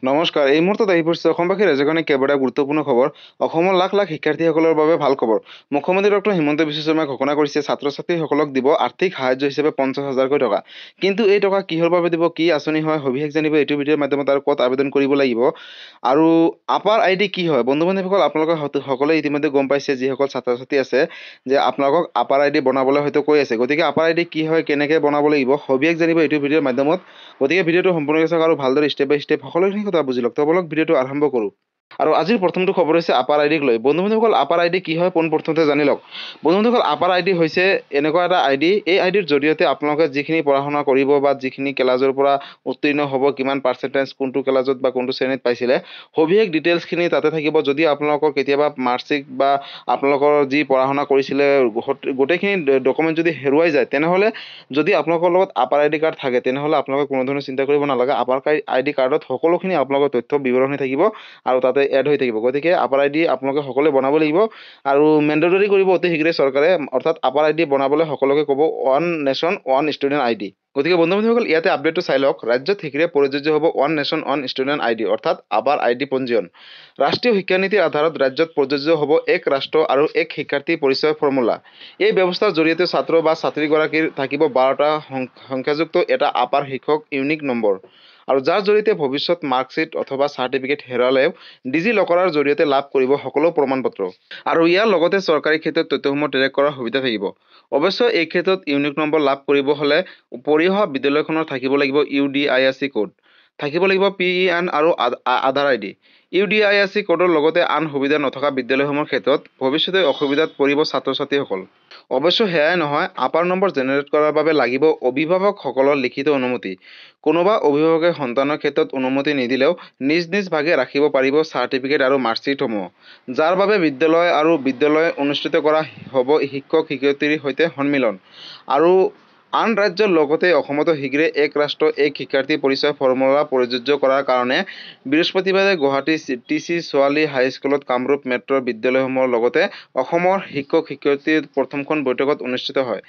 নমস্কাৰ। এই মুহূৰ্তত আহি পৰিছে অসমবাসী ৰাজ্যখনে কেইবাটা গুৰুত্বপূৰ্ণ খবৰ। অসমৰ লাখ লাখ শিক্ষাৰ্থীসকলৰ বাবে ভাল খবৰ। মুখ্যমন্ত্ৰী ডক্টৰ হিমন্ত বিশ্ব শৰ্মাই ঘোষণা কৰিছে ছাত্ৰ-ছাত্ৰীসকলক দিব আৰ্থিক সাহায্য হিচাপে 50,000কৈ টকা। কিন্তু এই টকা কিহৰ বাবে দিব, কি আঁচনি হয়, সবিশেষ জানিব এইটো ভিডিঅ'ৰ মাধ্যমত আৰু ক'ত আবেদন কৰিব লাগিব। আৰু আপাৰ আই ডি কি হয়? বন্ধু-বান্ধৱীসকল, আপোনালোকে সকলোৱে ইতিমধ্যে গম পাইছে, যিসকল ছাত্ৰ-ছাত্ৰী আছে যে আপোনালোকক আপাৰ আই ডি বনাবলৈ হয়তো কৈ আছে। গতিকে আপাৰ আই ডি কি হয়, কেনেকৈ বনাব লাগিব, সবিশেষ জানিব এইটো ভিডিঅ'ৰ মাধ্যমত। গতিকে ভিডিঅ'টো সম্পূৰ্ণকৈ চাওক আৰু ভালদৰে ষ্টেপ বাই ষ্টেপ সকলোখিনি কথা বুজি লওক। বলক ভিডিঅ'টো আৰম্ভ কৰোঁ। আৰু আজিৰ প্ৰথমটো খবৰ হৈছে আপাৰ আই ডিক লৈ। বন্ধু-বান্ধৱীসকল, আপাৰ আই ডি কি হয় পোনপ্ৰথমতে জানি লওক। বন্ধু-বান্ধৱীসকল, আপাৰ আই ডি হৈছে এনেকুৱা এটা আই ডি, এই আই ডিৰ জৰিয়তে আপোনালোকে যিখিনি পঢ়া শুনা কৰিব বা যিখিনি ক্লাছৰ পৰা উত্তীৰ্ণ হ'ব, কিমান পাৰ্চেণ্টেজ, কোনটো ক্লাছত বা কোনটো শ্ৰেণীত পাইছিলে, সবিশেষ ডিটেইলছখিনি তাতে থাকিব। যদি আপোনালোকৰ কেতিয়াবা মাৰ্কশ্বিট বা আপোনালোকৰ যি পঢ়া শুনা কৰিছিলে গোটেইখিনি ডকুমেণ্ট যদি হেৰুৱাই যায়, তেনেহ'লে যদি আপোনালোকৰ লগত আপাৰ আই ডি কাৰ্ড থাকে, তেনেহ'লে আপোনালোকে কোনো ধৰণৰ চিন্তা কৰিব নালাগে। আপাৰ আই ডি কাৰ্ডত সকলোখিনি আপোনালোকৰ তথ্য বিৱৰণী থাকিব আৰু তাতে এড হৈ থাকিব। গতিকে আপাৰ আই ডি আপোনালোকে সকলোৱে বনাব লাগিব আৰু মেণ্ডেটৰী কৰিব অতি শীঘ্ৰে চৰকাৰে। অৰ্থাৎ আপাৰ আই ডি বনাবলৈ সকলোকে ক'ব ওৱান নেশ্যন ওৱান ষ্টুডেণ্ট আই ডি। গতিকে বন্ধু-বান্ধৱীসকল, ইয়াতে আপডেটটো চাই লওক। ৰাজ্যত শীঘ্ৰে প্ৰযোজ্য হ'ব ওৱান নেশ্যন ওৱান ষ্টুডেণ্ট আই ডি, অৰ্থাৎ আপাৰ আই ডি পঞ্জীয়ন। ৰাষ্ট্ৰীয় শিক্ষানীতিৰ আধাৰত ৰাজ্যত প্ৰযোজ্য হ'ব এক ৰাষ্ট্ৰ আৰু এক শিক্ষাৰ্থী পৰিচয় ফৰ্মুলা। এই ব্যৱস্থাৰ জৰিয়তে ছাত্ৰ বা ছাত্ৰীগৰাকীৰ থাকিব 12টা সংখ্যাযুক্ত এটা আপাৰ শিক্ষক ইউনিক নম্বৰ, আৰু যাৰ জৰিয়তে ভৱিষ্যত মাৰ্কশ্বিট অথবা চাৰ্টিফিকেট হেৰালেও ডিজি লকাৰৰ জৰিয়তে লাভ কৰিব সকলো প্ৰমাণ পত্ৰ। আৰু ইয়াৰ লগতে চৰকাৰী ক্ষেত্ৰত তথ্যসমূহ ট্ৰেক কৰাৰ সুবিধা থাকিব। অৱশ্যে এই ক্ষেত্ৰত ইউনিক নম্বৰ লাভ কৰিব হ'লে পঢ়ি অহা বিদ্যালয়খনৰ থাকিব লাগিব UDISC কোড, থাকিব লাগিব PEN আৰু আধাৰ আই ডি। UDISC কোডৰ লগতে আন সুবিধা নথকা বিদ্যালয়সমূহৰ ক্ষেত্ৰত ভৱিষ্যতে অসুবিধাত পৰিব ছাত্ৰ-ছাত্ৰীসকল। অৱশ্যে সেয়াই নহয়, আপাৰ নম্বৰ জেনেৰেট কৰাৰ বাবে লাগিব অভিভাৱকসকলৰ লিখিত অনুমতি। কোনোবা অভিভাৱকে সন্তানৰ ক্ষেত্ৰত অনুমতি নিদিলেও নিজ নিজ ভাগে ৰাখিব পাৰিব চাৰ্টিফিকেট আৰু মাৰ্কশ্বিটসমূহ, যাৰ বাবে বিদ্যালয় অনুষ্ঠিত কৰা হ'ব শিক্ষক-শিক্ষয়িত্ৰীৰ সৈতে সন্মিলন। আৰু আন ৰাজ্যৰ লগতে অসমতো শীঘ্ৰে এক ৰাষ্ট্ৰ এক শিক্ষাৰ্থী পৰিচয় ফৰ্মুলা প্ৰযোজ্য কৰাৰ কাৰণে বৃহস্পতিবাৰে গুৱাহাটী TC ছোৱালী হাইস্কুলত কামৰূপ মেট্ৰৰ বিদ্যালয়সমূহৰ লগতে অসমৰ শিক্ষক-শিক্ষয়িত্ৰীৰ প্ৰথমখন বৈঠকত অনুষ্ঠিত হয়।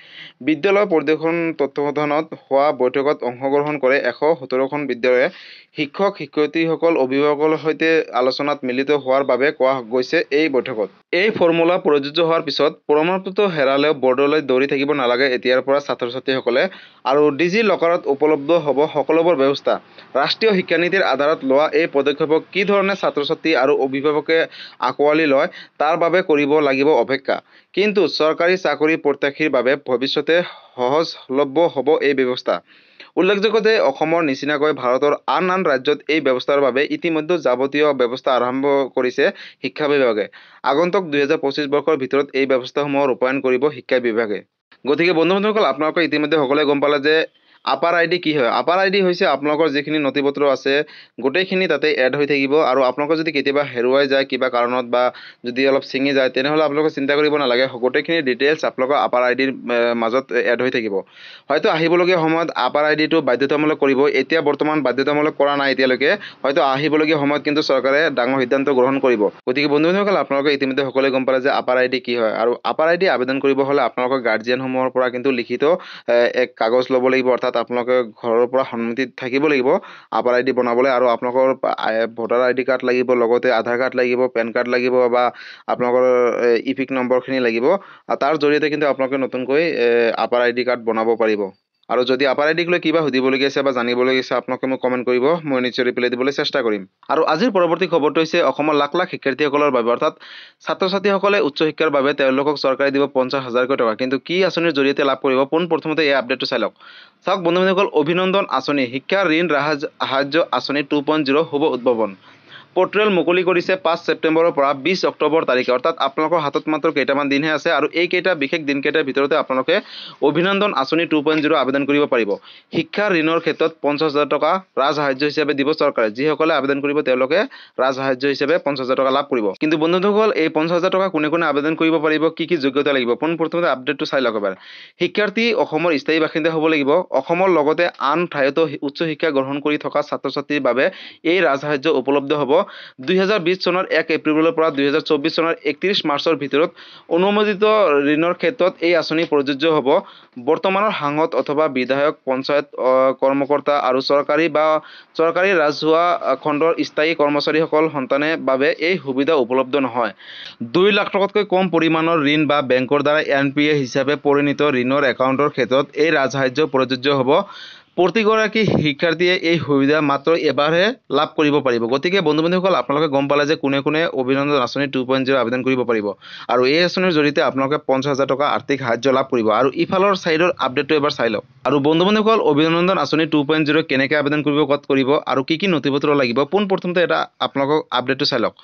বিদ্যালয় পৰিদৰ্শন তত্ত্বাৱধানত হোৱা বৈঠকত অংশগ্ৰহণ কৰে 117খন বিদ্যালয়ে। শিক্ষক-শিক্ষয়িত্ৰীসকল অভিভাৱকৰ সৈতে আলোচনাত মিলিত হোৱাৰ বাবে কোৱা গৈছে এই বৈঠকত। এই ফৰ্মুলা প্ৰযোজ্য হোৱাৰ পিছত প্ৰমাণপত্ৰ হেৰালেও বৰ্ডলৈ দৌৰি থাকিব নালাগে এতিয়াৰ পৰা ছাত্ৰ-ছাত্ৰীসকলে। আৰু ডিজি লকাৰত উপলব্ধ হ'ব সকলোবোৰ ব্যৱস্থা। ৰাষ্ট্ৰীয় শিক্ষানীতিৰ আধাৰত লোৱা এই পদক্ষেপক কি ধৰণে ছাত্ৰ-ছাত্ৰী আৰু অভিভাৱকে আঁকোৱালি লয় তাৰ বাবে কৰিব লাগিব অপেক্ষা। কিন্তু চৰকাৰী চাকৰি প্ৰত্যাশীৰ বাবে ভৱিষ্যতে সহজলভ্য হ'ব এই ব্যৱস্থা। উল্লেখযোগ্য যে অসমৰ নিচিনাকৈ ভাৰতৰ আন আন ৰাজ্যত এই ব্যৱস্থাৰ বাবে ইতিমধ্যে যাৱতীয় ব্যৱস্থা আৰম্ভ কৰিছে শিক্ষা বিভাগে। আগন্তুক 2025 বৰ্ষৰ ভিতৰত এই ব্যৱস্থাসমূহ ৰূপায়ণ কৰিব শিক্ষা বিভাগে। গতিকে বন্ধু-বান্ধৱীসকল, আপোনালোকে ইতিমধ্যে সকলোৱে গম পালে যে আপাৰ আই ডি কি হয়। আপাৰ আই ডি হৈছে আপোনালোকৰ যিখিনি নথি পত্ৰ আছে গোটেইখিনি তাতে এড হৈ থাকিব। আৰু আপোনালোকৰ যদি কেতিয়াবা হেৰুৱাই যায় কিবা কাৰণত বা যদি অলপ ছিঙি যায়, তেনেহ'লে আপোনালোকে চিন্তা কৰিব নালাগে। গোটেইখিনি ডিটেইলছ আপোনালোকৰ আপাৰ আই ডিৰ মাজত এড হৈ থাকিব। হয়তো আহিবলগীয়া সময়ত আপাৰ আই ডিটো বাধ্যতামূলক কৰিব। এতিয়া বৰ্তমান বাধ্যতামূলক কৰা নাই এতিয়ালৈকে, হয়তো আহিবলগীয়া সময়ত কিন্তু চৰকাৰে ডাঙৰ সিদ্ধান্ত গ্ৰহণ কৰিব। গতিকে বন্ধু-বান্ধৱীসকল, আপোনালোকে ইতিমধ্যে সকলোৱে গম পালে যে আপাৰ আই ডি কি হয়। আৰু আপাৰ আই ডি আবেদন কৰিব হ'লে আপোনালোকৰ গাৰ্জিয়ানসমূহৰ পৰা কিন্তু লিখিত এক কাগজ ল'ব লাগিব। অৰ্থাৎ আপোনালোকে ঘৰৰ পৰা সন্মতি থাকিব লাগিব আপাৰ আই ডি বনাবলৈ। আৰু আপোনালোকৰ ভোটাৰ আই ডি কাৰ্ড লাগিব, লগতে আধাৰ কাৰ্ড লাগিব, পেন কাৰ্ড লাগিব বা আপোনালোকৰ ইপিক নম্বৰখিনি লাগিব। তাৰ জৰিয়তে কিন্তু আপোনালোকে নতুনকৈ আপাৰ আই ডি কাৰ্ড বনাব পাৰিব। আৰু যদি আপাৰ আই ডিক লৈ কিবা সুধিবলগীয়া আছে বা জানিবলগীয়া আছে, আপোনালোকে মোক কমেণ্ট কৰিব, মই নিশ্চয় ৰিপ্লাই দিবলৈ চেষ্টা কৰিম। আৰু আজিৰ পৰৱৰ্তী খবৰটো হৈছে অসমৰ লাখ লাখ শিক্ষাৰ্থীসকলৰ বাবে, অৰ্থাৎ ছাত্ৰ-ছাত্ৰীসকলে উচ্চ শিক্ষাৰ বাবে তেওঁলোকক চৰকাৰে দিব 50,000কৈ টকা। কিন্তু কি আঁচনিৰ জৰিয়তে লাভ কৰিব, পোনপ্ৰথমতে এই আপডেটটো চাই লওক। চাওক বন্ধু-বান্ধৱীসকল, অভিনন্দন আঁচনি, শিক্ষা ঋণ সাহায্য আঁচনি 2.0 শুভ উদ্ভাৱন। পৰ্টেল মুকলি কৰিছে 5 ছেপ্টেম্বৰৰ পৰা 20 অক্টোবৰ তাৰিখে। অৰ্থাৎ আপোনালোকৰ হাতত মাত্ৰ কেইটামান দিনহে আছে। আৰু এইকেইটা বিশেষ দিনকেইটাৰ ভিতৰতে আপোনালোকে অভিনন্দন আঁচনি 2.0 আবেদন কৰিব পাৰিব। শিক্ষা ঋণৰ ক্ষেত্ৰত 50,000 টকা ৰাজসাহায্য হিচাপে দিব চৰকাৰে। যিসকলে আবেদন কৰিব তেওঁলোকে ৰাজসাহায্য হিচাপে 50,000 টকা লাভ কৰিব। কিন্তু বন্ধুসকল, এই 50,000 টকা কোনে কোনে আবেদন কৰিব পাৰিব, কি কি যোগ্যতা লাগিব, পোনপ্ৰথমতে আপডেটটো চাই লওক এবাৰ। শিক্ষাৰ্থী অসমৰ স্থায়ী বাসিন্দা হ'ব লাগিব। অসমৰ লগতে আন ঠাইতো উচ্চ শিক্ষা গ্ৰহণ কৰি থকা ছাত্ৰ-ছাত্ৰীৰ বাবে এই ৰাজসাহায্য উপলব্ধ হ'ব। 2020 চনৰ 1 এপ্ৰিলৰ পৰা 2024 চনৰ 31 মাৰ্চৰ ভিতৰত অনুমোদিত ঋণৰ ক্ষেত্ৰত এই আঁচনি প্ৰযোজ্য হ'ব। বৰ্তমানৰ সাংসদ অথবা বিধায়ক, পঞ্চায়ত কৰ্মকৰ্তা আৰু চৰকাৰী ৰাজহুৱা খণ্ডৰ স্থায়ী কৰ্মচাৰীসকল সন্তানে বাবে এই সুবিধা উপলব্ধ নহয়। 2 লাখ টকাতকৈ কম পৰিমাণৰ ঋণ বা বেংকৰ দ্বাৰা NPA হিচাপে পৰিণত ঋণৰ একাউণ্টৰ ক্ষেত্ৰত এই ৰাজসাহায্য প্ৰযোজ্য হ'ব। প্ৰতিগৰাকী শিক্ষাৰ্থীয়ে এই সুবিধা মাত্ৰ এবাৰহে লাভ কৰিব পাৰিব। গতিকে বন্ধু-বান্ধৱীসকল, আপোনালোকে গম পালে যে কোনে কোনে অভিনন্দন আঁচনি 2.0 আবেদন কৰিব পাৰিব আৰু এই আঁচনিৰ জৰিয়তে আপোনালোকে 50,000 টকা আৰ্থিক সাহায্য লাভ কৰিব। আৰু ইফালৰ ছাইডৰ আপডেটটো এবাৰ চাই লওক। আৰু বন্ধু-বান্ধৱীসকল, অভিনন্দন আঁচনি 2.0 কেনেকৈ আবেদন কৰিব, ক'ত কৰিব আৰু কি নথিপত্ৰ লাগিব, পোনপ্ৰথমতে এটা আপোনালোকক আপডেটটো চাই লওক।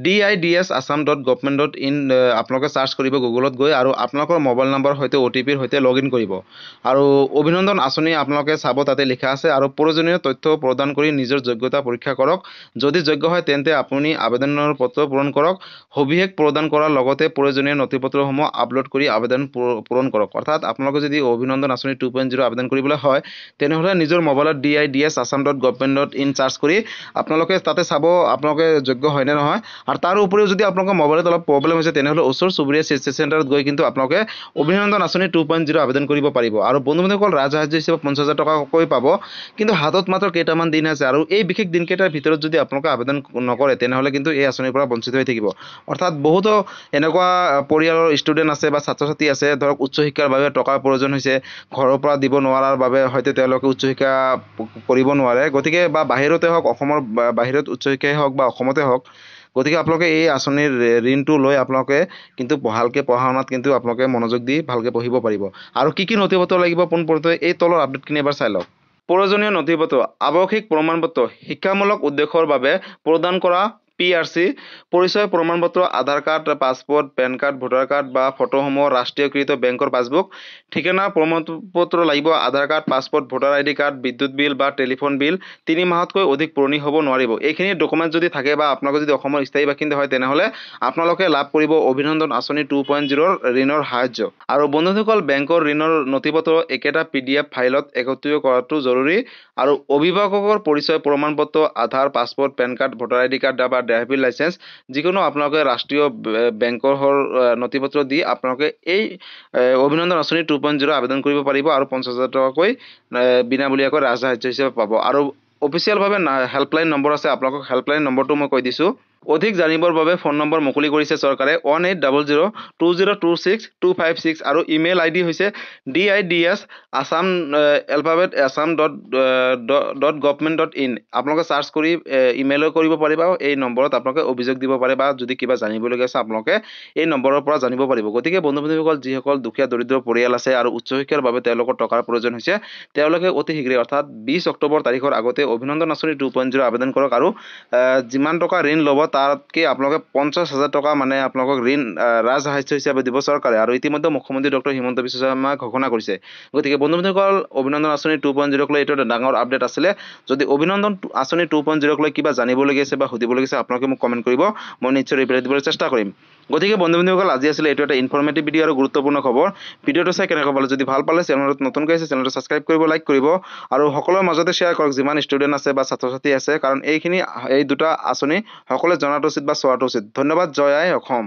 dids.assam.government.in আপোনালোকে চাৰ্চ কৰিব গুগলত গৈ আৰু আপোনালোকৰ মোবাইল নম্বৰৰ সৈতে OTPৰ সৈতে লগইন কৰিব। আৰু অভিনন্দন আঁচনি আপোনালোকে চাব, তাতে লিখা আছে আৰু প্ৰয়োজনীয় তথ্য প্ৰদান কৰি নিজৰ যোগ্যতা পৰীক্ষা কৰক। যদি যোগ্য হয় তেন্তে আপুনি আবেদনৰ পত্ৰ পূৰণ কৰক। সবিশেষ প্ৰদান কৰাৰ লগতে প্ৰয়োজনীয় নথিপত্ৰসমূহ আপলোড কৰি আবেদন পূৰণ কৰক। অৰ্থাৎ আপোনালোকে যদি অভিনন্দন আঁচনি 2.0 আবেদন কৰিবলৈ হয় তেনেহ'লে নিজৰ মোবাইলত dids.assam.government.in চাৰ্চ কৰি আপোনালোকে তাতে চাব আপোনালোকে যোগ্য হয় নে নহয়। আৰু তাৰ উপৰিও যদি আপোনালোকৰ মোবাইলত অলপ প্ৰব্লেম হৈছে তেনেহ'লে ওচৰ চুবুৰীয়া CSC চেণ্টাৰত গৈ কিন্তু আপোনালোকে অভিনন্দন আঁচনি 2.0 আবেদন কৰিব পাৰিব। আৰু বন্ধু-বান্ধৱীসকল, ৰাজসাহায্য হিচাপে 50,000 টকাকৈ পাব, কিন্তু হাতত মাত্ৰ কেইটামান দিন আছে আৰু এই বিশেষ দিনকেইটাৰ ভিতৰত যদি আপোনালোকে আবেদন নকৰে তেনেহ'লে কিন্তু এই আঁচনিৰ পৰা বঞ্চিত হৈ থাকিব। অৰ্থাৎ বহুতো এনেকুৱা পৰিয়ালৰ ষ্টুডেণ্ট আছে বা ছাত্ৰ-ছাত্ৰী আছে, ধৰক উচ্চ শিক্ষাৰ বাবে টকাৰ প্ৰয়োজন হৈছে, ঘৰৰ পৰা দিব নোৱাৰাৰ বাবে হয়তো তেওঁলোকে উচ্চ শিক্ষা কৰিব নোৱাৰে, গতিকে বা বাহিৰতে হওক, অসমৰ বাহিৰত উচ্চ শিক্ষাই হওক বা অসমতে হওক, গতিকে আপোনালোকে এই আঁচনিৰ ঋণটো লৈ আপোনালোকে কিন্তু ভালকৈ পঢ়া শুনাত কিন্তু আপোনালোকে মনোযোগ দি ভালকৈ পঢ়িব পাৰিব। আৰু কি নথিপত্ৰ লাগিব পোনপ্ৰথমে এই তলৰ আপডেটখিনি এবাৰ চাই লওক। প্ৰয়োজনীয় নথিপত্ৰ: আৱশ্যিক প্ৰমাণপত্ৰ, শিক্ষামূলক উদ্দেশ্যৰ বাবে প্ৰদান কৰা PRC, পৰিচয় প্ৰমাণপত্ৰ, Aadhaar card, passport, PAN card, voter card বা ফটোসমূহ, ৰাষ্ট্ৰীয়কৃত বেংকৰ পাছবুক, ঠিকনা প্ৰমাণপত্ৰ লাগিব, Aadhaar card, passport, voter ID card, বিদ্যুৎ বিল বা টেলিফোন বিল 3 মাহতকৈ অধিক পুৰণি হ'ব নোৱাৰিব। এইখিনি ডকুমেণ্ট যদি থাকে বা আপোনালোকে যদি অসমৰ স্থায়ী বাসিন্দা হয় তেনেহ'লে আপোনালোকে লাভ কৰিব অভিনন্দন আঁচনি 2.0 ঋণৰ সাহায্য। আৰু বন্ধুসকল, বেংকৰ ঋণৰ নথিপত্ৰ একেটা PDF ফাইলত একত্ৰিত কৰাটো জৰুৰী। আৰু অভিভাৱকৰ পৰিচয় প্ৰমাণপত্ৰ, Aadhaar, passport, PAN card, voter ID card বা ড্ৰাইভিং লাইচেন্স, যিকোনো আপোনালোকে ৰাষ্ট্ৰীয় বেংকৰ নথিপত্ৰ দি আপোনালোকে এই অভিনন্দন আঁচনি 2.0 আবেদন কৰিব পাৰিব আৰু 50,000 টকাকৈ বিনামূলীয়াকৈ ৰাজসাহায্য হিচাপে পাব। আৰু অফিচিয়েলভাৱে হেল্পলাইন নম্বৰ আছে, আপোনালোকক হেল্পলাইন নম্বৰটো মই কৈ দিছোঁ। অধিক জানিবৰ বাবে ফোন নম্বৰ মুকলি কৰিছে চৰকাৰে 180020262556 আৰু ইমেইল ID হৈছে dids@assam.government.in। আপোনালোকে চাৰ্চ কৰি ইমেইলো কৰিব পাৰিব। এই নম্বৰত আপোনালোকে অভিযোগ দিব পাৰে বা যদি কিবা জানিবলগীয়া আছে আপোনালোকে এই নম্বৰৰ পৰা জানিব পাৰিব। গতিকে বন্ধু-বান্ধৱীসকল, যিসকল দুখীয়া দৰিদ্ৰ পৰিয়াল আছে আৰু উচ্চ শিক্ষাৰ বাবে তেওঁলোকৰ টকাৰ প্ৰয়োজন হৈছে, তেওঁলোকে অতি শীঘ্ৰে অৰ্থাৎ 20 অক্টোবৰ তাৰিখৰ আগতে অভিনন্দন আঁচনি 2.0 আবেদন কৰক। আৰু যিমান টকা ঋণ ল'ব তাতকৈ আপোনালোকে 50,000 টকা মানে আপোনালোকক ঋণ ৰাজসাহায্য হিচাপে দিব চৰকাৰে। আৰু ইতিমধ্যে মুখ্যমন্ত্ৰী ডক্টৰ হিমন্ত বিশ্ব শৰ্মাই ঘোষণা কৰিছে। গতিকে বন্ধু-বান্ধৱীসকল, অভিনন্দন আঁচনি 2.0 লৈ এইটো এটা ডাঙৰ আপডেট আছিলে। যদি অভিনন্দন আঁচনি 2.0 লৈ কিবা জানিবলগীয়া আছে বা সুধিবলগীয়া আছে আপোনালোকে মোক কমেণ্ট কৰিব, মই নিশ্চয় ৰিপ্লাই দিবলৈ চেষ্টা কৰিম। গতিকে বন্ধু-বান্ধৱীসকল, আজি আছিলে এইটো এটা ইনফৰ্মেটিভ ভিডিঅ' আৰু গুৰুত্বপূৰ্ণ খবৰ। ভিডিঅ'টো চাই কেনেকৈ পালে, যদি ভাল পালে চেনেলত নতুনকৈ আছে চেনেলটো ছাবস্ক্ৰাইব কৰিব, লাইক কৰিব আৰু সকলোৰে মাজতে শ্বেয়াৰ কৰক যিমান ষ্টুডেণ্ট আছে বা ছাত্ৰ-ছাত্ৰী আছে, কাৰণ এই দুটা আঁচনি সকলোৱে জনাটো উচিত বা চোৱাটো উচিত। ধন্যবাদ। জয় আই অসম।